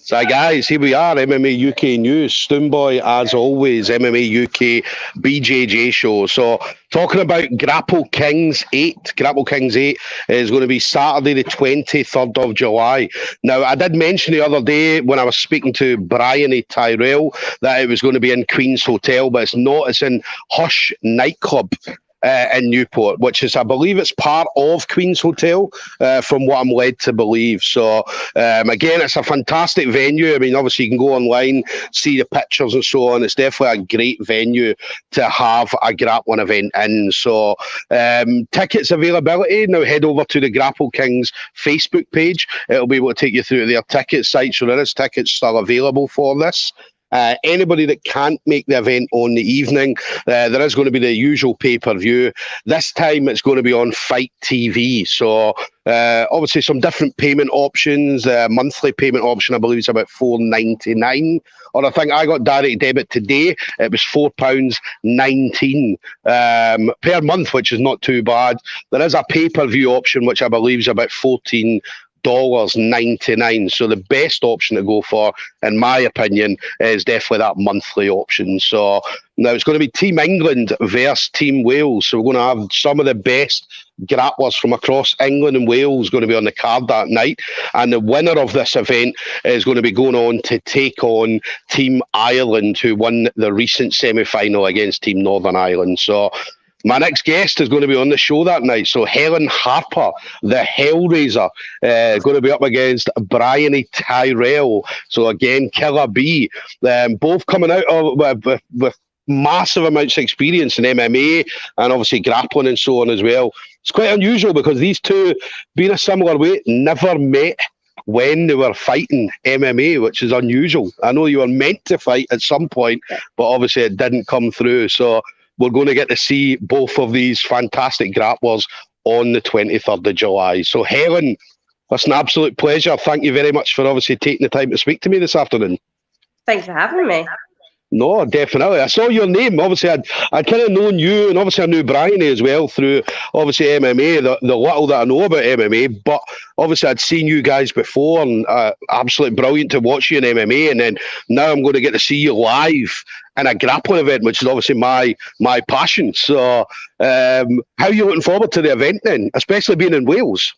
So, guys, here we are, MMA UK News, Stoomboy, as always, MMA UK BJJ show. So, talking about Grapple Kings 8. Grapple Kings 8 is going to be Saturday, the 23rd of July. Now, I did mention the other day when I was speaking to Bryony Tyrell that it was going to be in Queen's Hotel, but it's not. It's in Hush nightclub in Newport, which is, I believe, it's part of Queen's Hotel, from what I'm led to believe. So, again, it's a fantastic venue. I mean, obviously, you can go online, see the pictures and so on. It's definitely a great venue to have a grappling event in. So, tickets availability, now head over to the Grapple Kings Facebook page. It'll be able to take you through their ticket site. So, there is tickets still available for this. Anybody that can't make the event on the evening, there is going to be the usual pay-per-view. This time it's going to be on Fight TV. So obviously some different payment options. Monthly payment option, I believe, is about $4.99. Or I think I got direct debit today. It was £4.19 per month, which is not too bad. There is a pay-per-view option, which I believe is about $14.99. So the best option to go for, in my opinion, is definitely that monthly option. So now it's going to be Team England versus Team Wales. So we're going to have some of the best grapplers from across England and Wales going to be on the card that night. And the winner of this event is going to be going on to take on Team Ireland, who won the recent semi-final against Team Northern Ireland. So my next guest is going to be on the show that night. So Helen Harper, the Hellraiser, going to be up against Bryony Tyrell. So again, Killa Bee, both coming out with massive amounts of experience in MMA and obviously grappling and so on as well. It's quite unusual because these two, being a similar weight, never met when they were fighting MMA, which is unusual. I know you were meant to fight at some point, but obviously it didn't come through. So we're going to get to see both of these fantastic grapplers on the 23rd of July. So, Helen, it's an absolute pleasure. Thank you very much for obviously taking the time to speak to me this afternoon. Thanks for having me. No, definitely. I saw your name. Obviously, I'd kind of known you, and obviously I knew Bryony as well through, obviously, MMA, the little that I know about MMA, but obviously I'd seen you guys before, and absolutely brilliant to watch you in MMA, and then now I'm going to get to see you live in a grappling event, which is obviously my passion. So how are you looking forward to the event then, especially being in Wales?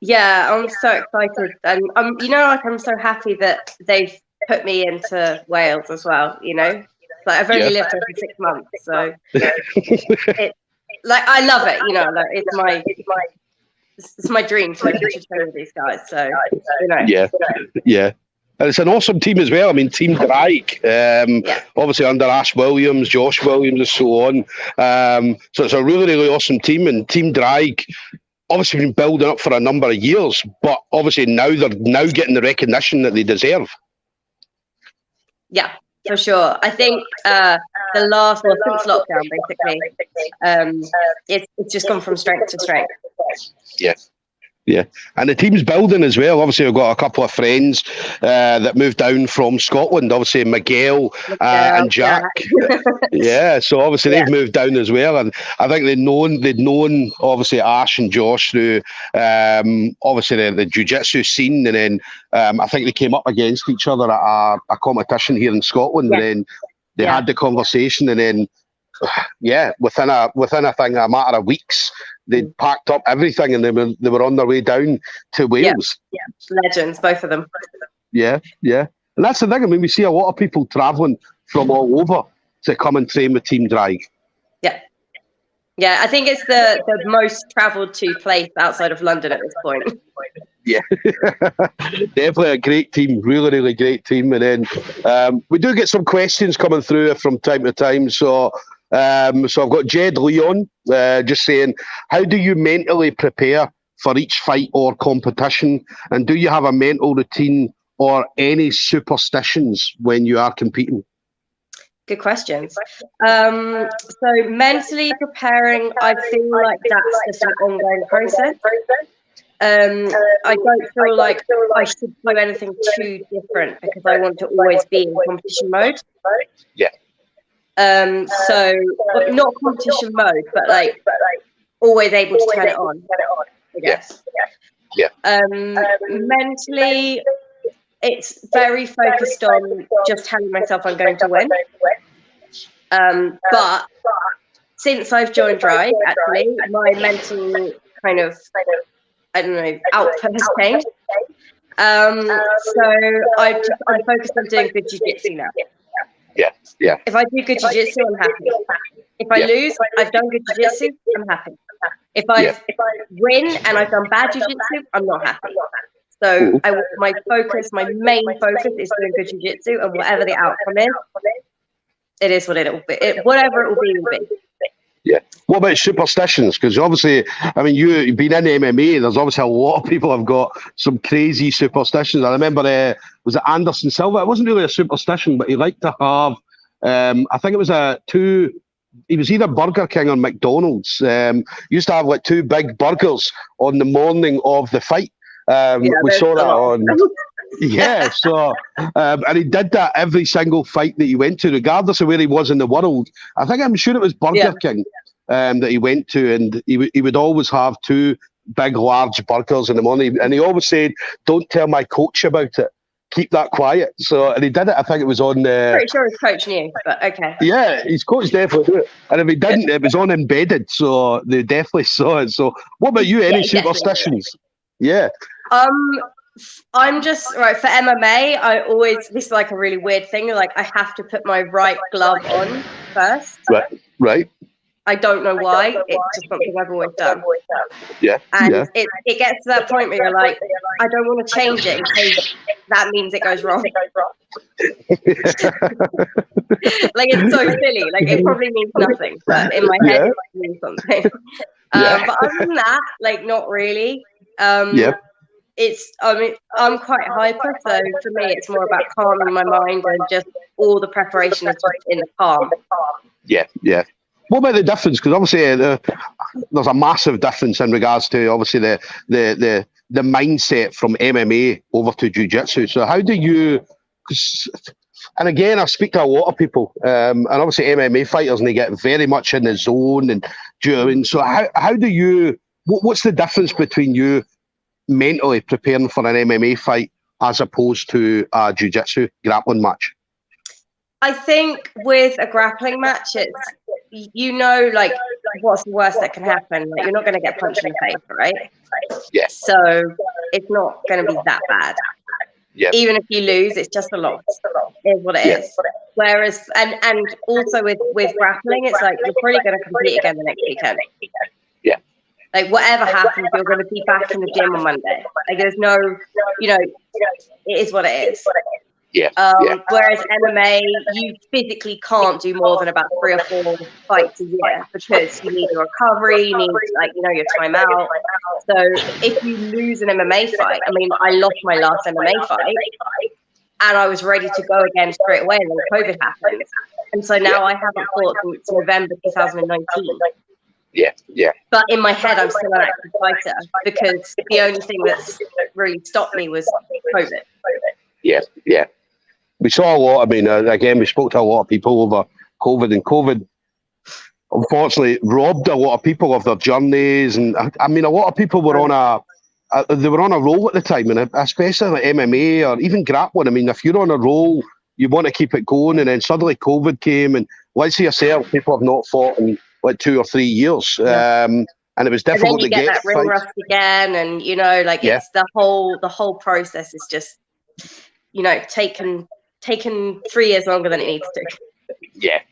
Yeah, I'm so excited. And I'm so happy that they've put me into Wales as well, Like I've only lived there for 6 months, so I love it, it's my dream to train with these guys. So Yeah. And it's an awesome team as well. I mean, Team Draig, obviously under Ash Williams, Josh Williams, and so on. So it's a really, really awesome team. And Team Draig obviously been building up for a number of years, but obviously now they're getting the recognition that they deserve. Yeah, for sure. I think since lockdown, basically, it's just gone from strength to strength. Yeah, and the team's building as well. Obviously, we've got a couple of friends that moved down from Scotland. Obviously, Miguel and Jack. So obviously they've moved down as well, and I think they'd known obviously Ash and Josh through obviously the jiu-jitsu scene, and then I think they came up against each other at a competition here in Scotland, and then they had the conversation, and then within a matter of weeks, they'd packed up everything and they were on their way down to Wales. Yeah, legends, both of them. Yeah. And that's the thing. I mean, we see a lot of people travelling from all over to come and train with Team Draig. Yeah, I think it's the most travelled to place outside of London at this point. Yeah, definitely a great team, really, really great team. And then we do get some questions coming through from time to time. So I've got Jed Leon just saying, how do you mentally prepare for each fight or competition? And do you have a mental routine or any superstitions when you are competing? Good questions. So mentally preparing, I feel like that's just an ongoing process. I don't feel like I should do anything too different because I want to always be in competition mode. Yeah. So not competition mode, but like always able to turn it on, I guess. Yeah. Mentally, it's very focused on just telling myself I'm going to win. But since I've joined Draig, actually, my mental kind of, I don't know, output has changed. So I'm focused on doing good jiu-jitsu now. Yeah. If I do good jiu-jitsu, I'm happy. If I lose, I've done good jiu-jitsu, I'm happy. If I win and I've done bad jiu-jitsu, I'm not happy. So my main focus is doing good jiu-jitsu, and whatever the outcome is, it is what it will be. Whatever it will be, will be. Yeah. What about superstitions? Because obviously, I mean, you've been in MMA. There's obviously a lot of people have got some crazy superstitions. I remember, was it Anderson Silva? It wasn't really a superstition, but he liked to have, I think it was he was either Burger King or McDonald's. Used to have like 2 big burgers on the morning of the fight. We saw that on. Yeah, so and he did that every single fight that he went to, regardless of where he was in the world. I'm sure it was Burger King that he went to, and he would always have 2 big, large burgers in the morning. And he always said, "Don't tell my coach about it. Keep that quiet." So, and he did it. I think it was on. Pretty sure his coach knew, but okay. Yeah, his coach definitely knew it, and if he didn't, it was on embedded, so they definitely saw it. So, what about you? Any superstitions? Yeah. I'm just right for MMA. This is like a really weird thing. Like I have to put my right glove on first. Right. I don't know why. It's just something I've always done. Yeah. And it gets to that point where you're like, I don't want to change it in case that means it goes wrong. Like it's so silly. Like it probably means nothing, but in my head it means something. But other than that, like not really. I'm quite hyper, so for me it's more about calming my mind, and just all the preparation is just in the calm. Yeah. What about the difference? Because obviously there's a massive difference in regards to obviously the mindset from MMA over to jiu-jitsu. So how do you? And again, I speak to a lot of people, and obviously MMA fighters, and they get very much in the zone. And so how do you? What's the difference between you mentally preparing for an MMA fight as opposed to a jiu-jitsu grappling match? I think with a grappling match, it's like what's the worst that can happen? Like, you're not going to get punched in the face, right? Yeah. So it's not going to be that bad. Yeah. Even if you lose, it's just a loss. Is what it is. Whereas, and also with grappling, it's like you're probably going to compete again the next weekend. Yeah. Like whatever happens, you're going to be back in the gym on Monday. Like there's no, it is what it is. Yeah. Whereas MMA, you physically can't do more than about 3 or 4 fights a year because you need a recovery, you need your time out. So if you lose an MMA fight, I mean, I lost my last MMA fight and I was ready to go again straight away, and then COVID happened. And so now I haven't fought since November 2019. Yeah. But in my head, I'm still an active fighter because the only thing that's really stopped me was COVID. Yeah. We saw a lot. I mean, again, we spoke to a lot of people over COVID, and COVID, unfortunately, robbed a lot of people of their journeys. And I mean, a lot of people were on a roll at the time, and especially like MMA or even grappling. I mean, if you're on a roll, you want to keep it going, and then suddenly COVID came, and let's say yourself, people have not fought in like 2 or 3 years, and it was difficult to get that ring rust again, and it's the whole process is just taken 3 years longer than it needs to.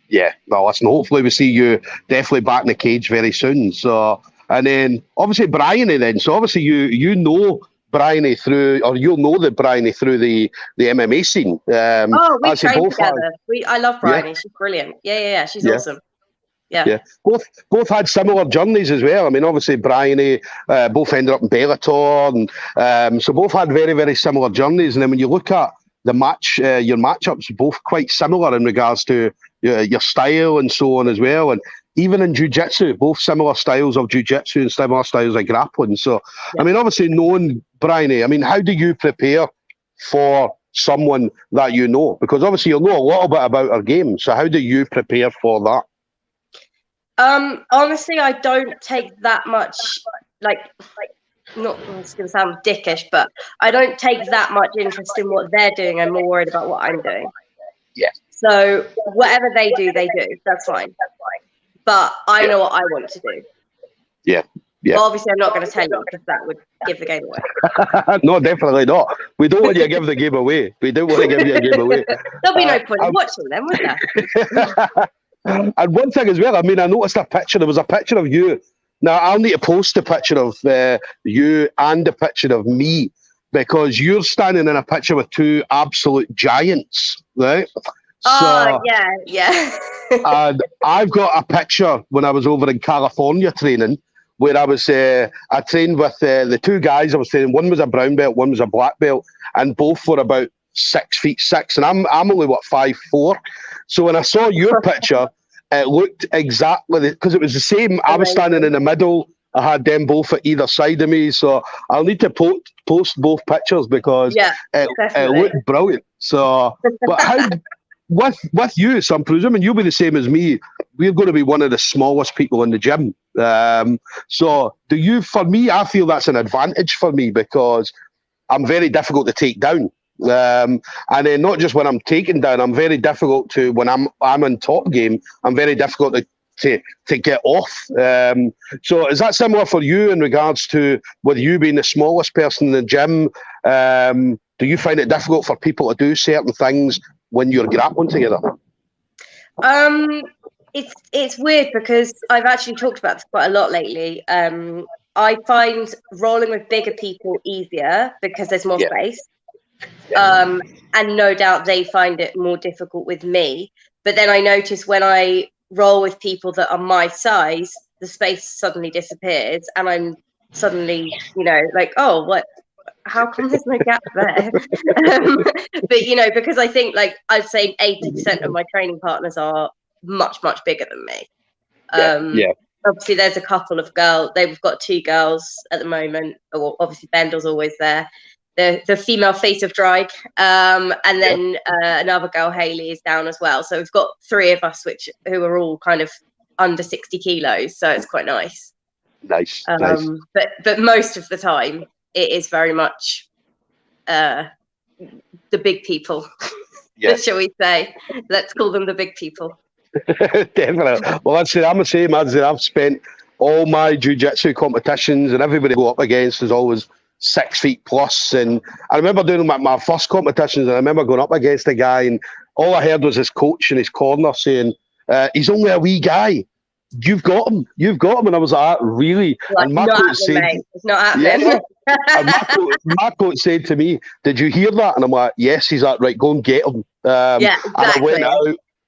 Yeah. Well, listen, hopefully we see you definitely back in the cage very soon. So, and then obviously Bryony then. So obviously you know Bryony you'll know the Bryony through the MMA scene. We trained together. I love Bryony. Yeah. She's brilliant. Yeah. She's awesome. Yeah. Both had similar journeys as well. I mean, obviously Bryony both ended up in Bellator, and so both had very, very similar journeys. And then when you look at the match, your matchups both quite similar in regards to your style and so on as well. And even in jiu-jitsu, both similar styles of jiu-jitsu and similar styles of grappling. So, I mean, obviously knowing Bryony, I mean, how do you prepare for someone that you know? Because obviously you'll know a little bit about her game. So how do you prepare for that? Honestly, I don't take that much, not, it's going to sound dickish, but I don't take that much interest in what they're doing. I'm more worried about what I'm doing. Yeah. So whatever they do, that's fine. But I know what I want to do. Yeah. Yeah. Well, obviously, I'm not going to tell you because that would give the game away. No, definitely not. We don't want you to give the game away. We don't want to give you a game away. There'll be no point in watching them, would there? And one thing as well, I mean, I noticed a picture. There was a picture of you. Now, I'll need to post a picture of you and a picture of me, because you're standing in a picture with two absolute giants, right? Oh, yeah. And I've got a picture when I was over in California training, where I was, I trained with the two guys I was training. One was a brown belt, one was a black belt, and both were about 6'6", and I'm only 5'4". So when I saw your picture, it looked exactly, because it was the same. I was standing in the middle. I had them both at either side of me. So I'll need to post both pictures, because it looked brilliant. So, but how? With you, so I'm presuming you'll be the same as me. We're going to be one of the smallest people in the gym. So do you? For me, I feel that's an advantage for me, because I'm very difficult to take down. And then not just when I'm taken down, I'm very difficult to, when I'm in top game, I'm very difficult to get off. So is that similar for you in regards to, with you being the smallest person in the gym? Do you find it difficult for people to do certain things when you're grappling together? It's weird, because I've actually talked about this quite a lot lately. I find rolling with bigger people easier because there's more space. And no doubt they find it more difficult with me. But then I notice when I roll with people that are my size, the space suddenly disappears, and I'm suddenly, like, oh, what? How come there's no gap there? But because I think, like, I'd say 80% of my training partners are much bigger than me. Obviously there's a couple of girls. They've got two girls at the moment. Well, obviously Bendel's always there, the female face of Draig, and then another girl, Haley, is down as well. So we've got three of us who are all kind of under 60 kilos, so it's quite nice. Nice. But most of the time it is very much the big people. Shall we say? Let's call them the big people. Definitely. Well, I'm the same. I've spent all my jiu-jitsu competitions, and everybody I go up against is always 6 feet plus. And I remember doing my first competitions, and I remember going up against a guy, and all I heard was his coach in his corner saying, he's only a wee guy. You've got him. And I was like, really? Like, and my coach said, it's not happening. And my coach said to me, did you hear that? And I'm like, yes. He's like, right, go and get him. Exactly.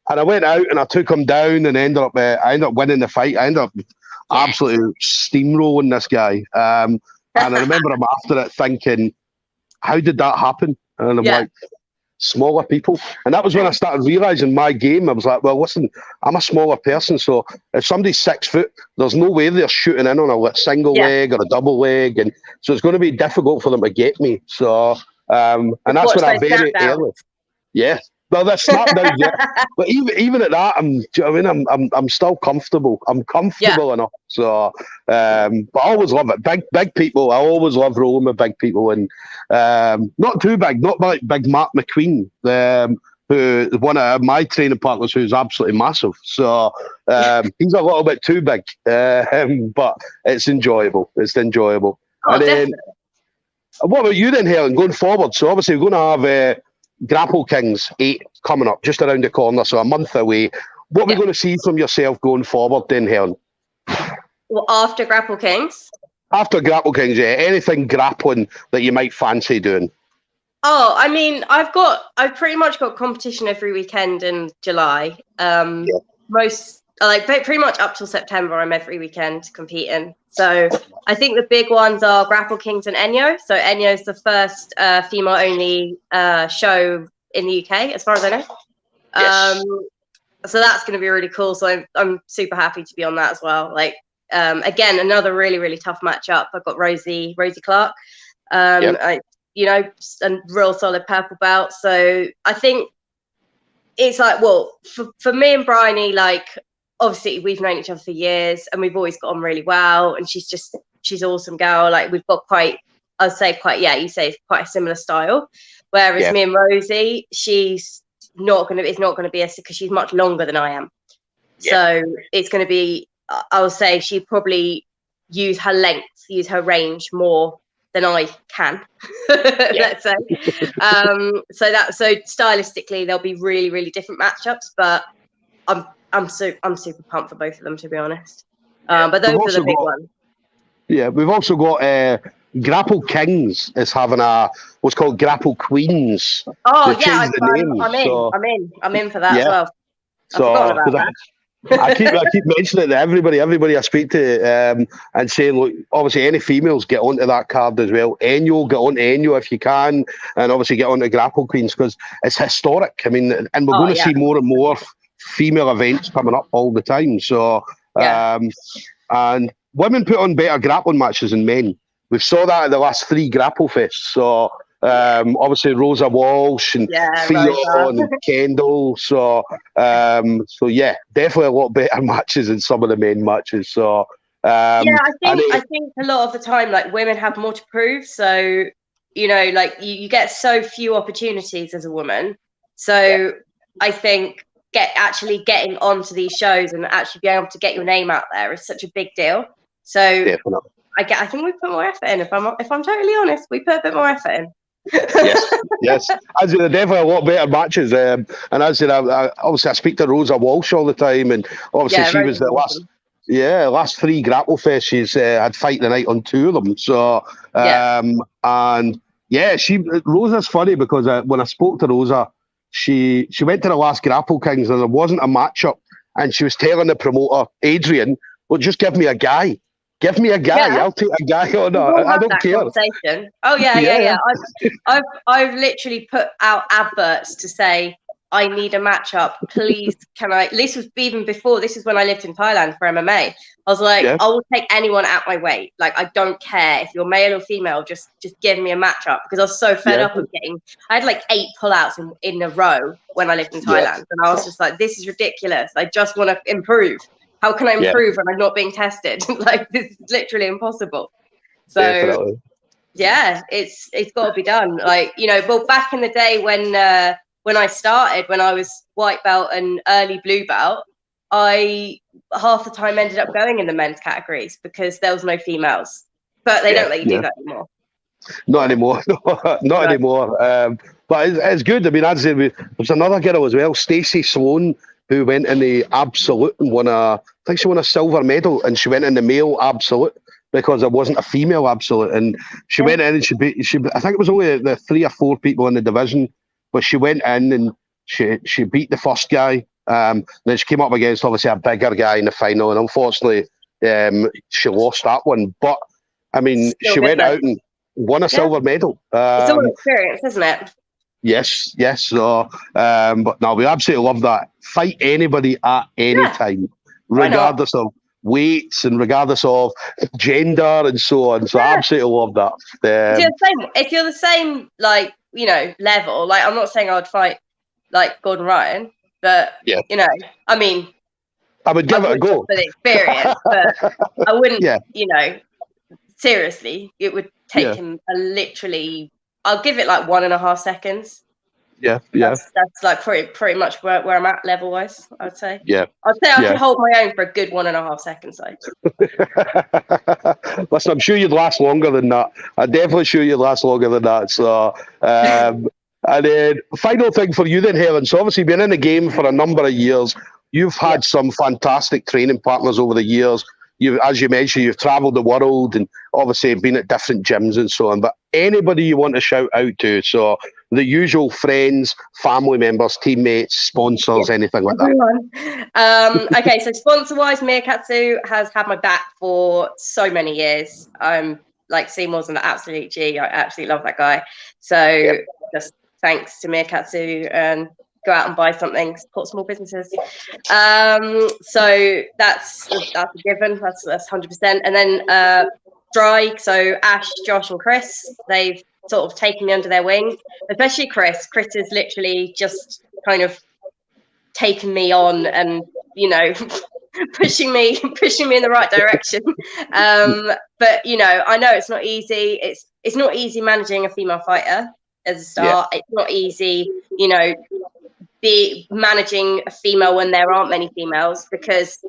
And I went out and I took him down, and I ended up winning the fight. I ended up absolutely steamrolling this guy. And I remember him after it thinking, how did that happen? And I'm like, smaller people. And that was when I started realizing my game. I was like, well, listen, I'm a smaller person, so if somebody's 6 foot, there's no way they're shooting in on a single leg or a double leg, and so it's going to be difficult for them to get me. So and that's when I very early. Yeah. Well, that's not down yet. But even at that, I'm still comfortable. I'm comfortable enough. So, but I always love it. Big people. I always love rolling with big people, and not too big. Not like big Mark McQueen, who one of my training partners, who's absolutely massive. So he's a little bit too big, but it's enjoyable. It's enjoyable. Oh, and then, definitely. what about you then, Helen? Going forward, so obviously we're going to have Grapple Kings 8 coming up just around the corner, so a month away. What are we going to see from yourself going forward then, Helen? Well, after Grapple Kings? After Grapple Kings, anything grappling that you might fancy doing? Oh, I mean, I've pretty much got competition every weekend in July. Pretty much up till September, I'm every weekend competing. So I think the big ones are Grapple Kings and Enyo. So Enyo is the first female-only show in the UK, as far as I know. Yes. So that's going to be really cool. So I'm super happy to be on that as well. Like, again, another really, really tough matchup. I've got Rosie Clark. A real solid purple belt. So I think it's like, well, for me and Bryony, like, obviously we've known each other for years and we've always got on really well, and she's just she's awesome girl. Like we've got quite a similar style. Whereas me and Rosie, she's not going to be because she's much longer than I am. So it's going to be, I would say she probably use her range more than I can, let's say. So stylistically, there'll be really, really different matchups, but I'm super pumped for both of them, to be honest. But those are the big ones. Yeah, we've also got Grapple Kings is having what's called Grapple Queens. Oh yeah, I'm in for that as well. I forgot about that. I keep mentioning it to everybody I speak to, and saying, look, obviously any females get onto that card as well. Enyo, get onto Enyo if you can, and obviously get onto Grapple Queens because it's historic. I mean, and we're going to see more and more female events coming up all the time. So, and women put on better grappling matches than men. We saw that at the last 3 Grapple Fests. So. Obviously Rosa Walsh and Fionn and Kendall. So definitely a lot better matches than some of the men matches. So I think a lot of the time, like, women have more to prove. So like you get so few opportunities as a woman. So I think getting onto these shows and actually being able to get your name out there is such a big deal. So definitely. I think we put more effort in. If I'm totally honest, we put a bit more effort in. yes. As there are definitely a lot better matches, and as I speak to Rosa Walsh all the time, and obviously she was the last 3 Grapple Fest. She's had fight the night on 2 of them. So Rosa's funny because when I spoke to Rosa, she went to the last Grapple Kings and there wasn't a matchup, and she was telling the promoter Adrian, "Well, just give me a guy." Give me a guy. Yeah. I'll take a guy or not. I don't care. Conversation. Oh yeah. I've literally put out adverts to say I need a matchup. Please, can I? This was even before. This is when I lived in Thailand for MMA. I was like, I will take anyone at my weight. Like, I don't care if you're male or female. Just give me a matchup, because I was so fed up of getting. I had like 8 pullouts in a row when I lived in Thailand, and I was just like, this is ridiculous. I just want to improve. How can I improve when I'm not being tested? Like, this is literally impossible. So definitely. It's got to be done. Like, well, back in the day when I started, when I was white belt and early blue belt, I half the time ended up going in the men's categories because there was no females. But they don't let you do that anymore. Not anymore. Not anymore. But it's good. I mean, I'd say there's another girl as well, Stacey Sloan, who went in the absolute and I think she won a silver medal, and she went in the male absolute because there wasn't a female absolute, and she went in and I think it was only the 3 or 4 people in the division, but she went in and she beat the first guy. Then she came up against obviously a bigger guy in the final, and unfortunately she lost that one. But I mean, she went out and won a silver medal. It's all experience, isn't it? Yes. So, but no, we absolutely love that. Fight anybody at any time, regardless of weights and regardless of gender and so on. So I absolutely love that. If you're the same, like, level, like, I'm not saying I would fight like Gordon Ryan, but I mean, I would give it a go for the experience, but I wouldn't. Seriously, it would take him literally. I'll give it like 1.5 seconds. That's like pretty much where I'm at level wise, I would say. I'd say I can hold my own for a good 1.5 seconds though. Listen, I'm sure you'd last longer than that. I'm definitely sure you'd last longer than that. So and then final thing for you then, Helen. So obviously been in the game for a number of years. You've had some fantastic training partners over the years. As you mentioned, you've travelled the world and obviously been at different gyms and so on. But anybody you want to shout out to, so the usual friends, family members, teammates, sponsors, anything like that. Okay, so sponsor-wise, Meerkatsu has had my back for so many years. Like Seymour's an absolute G. I absolutely love that guy. So just thanks to Meerkatsu, and go out and buy something, support small businesses. So that's a given. That's 100%. And then Draig, so Ash, Josh, and Chris, they've sort of taken me under their wing. Especially Chris. Chris has literally just kind of taken me on, and pushing me in the right direction. But you know, I know it's not easy. It's not easy managing a female fighter as a start. It's not easy, you know, be managing a female when there aren't many females, because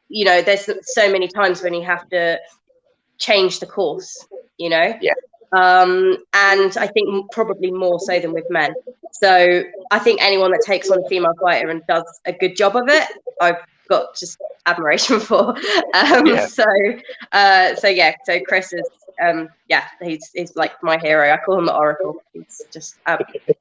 you know there's so many times when you have to change the course, you know. And I think probably more so than with men. So I think anyone that takes on a female fighter and does a good job of it, I've got just admiration for. So Chris is he's like my hero. I call him the Oracle. He's just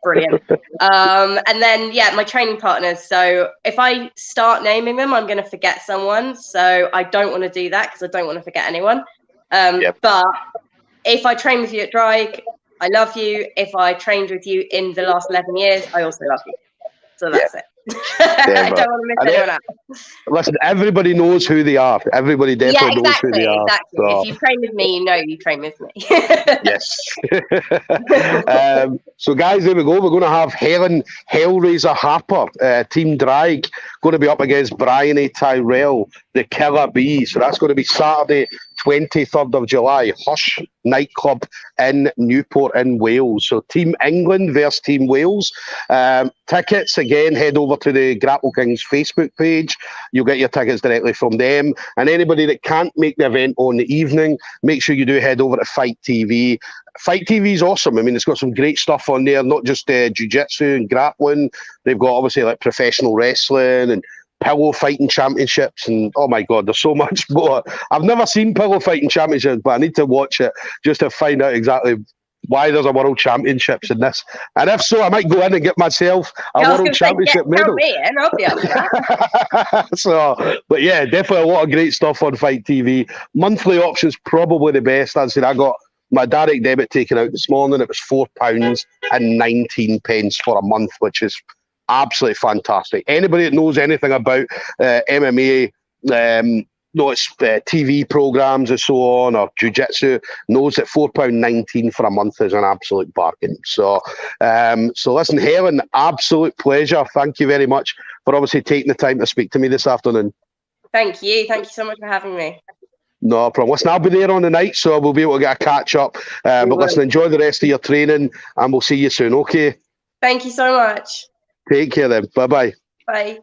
brilliant. And then my training partners. So if I start naming them, I'm going to forget someone. So I don't want to do that because I don't want to forget anyone. But if I train with you at Draig, I love you. If I trained with you in the last 11 years, I also love you. So that's it. I don't want to miss anyone out. Listen, everybody knows who they are. Everybody definitely knows who they are. Exactly. So. If you train with me, you know you train with me. Yes. So, guys, there we go. We're going to have Helen, Hellraiser, Harper, Team Draig, going to be up against Bryony Tyrell, the Killa Bee. So that's going to be Saturday, 23rd of July, Hush nightclub in Newport in Wales. So Team England versus Team Wales. Tickets, again, head over to the Grapple Kings Facebook page. You'll get your tickets directly from them. And anybody that can't make the event on the evening, make sure you do head over to Fight TV. Fight TV is awesome. I mean, it's got some great stuff on there, not just jiu-jitsu and grappling. They've got obviously like professional wrestling and pillow fighting championships, and oh my god, there's so much more. I've never seen pillow fighting championships, but I need to watch it just to find out exactly why there's a world championships in this. And if so, I might go in and get myself a world championship medal. I'll be up for that. So, but yeah, definitely a lot of great stuff on Fight TV. Monthly options probably the best. As I said, I got my direct debit taken out this morning. It was £4.19 for a month, which is absolutely fantastic. Anybody that knows anything about MMA, TV programs and so on, or jiu-jitsu, knows that £4.19 for a month is an absolute bargain. So, listen, Helen, absolute pleasure. Thank you very much for obviously taking the time to speak to me this afternoon. Thank you. Thank you so much for having me. No problem. Listen, I'll be there on the night, so we'll be able to get a catch up. But listen, enjoy the rest of your training, and we'll see you soon, okay? Thank you so much. Take care then. Bye-bye. Bye.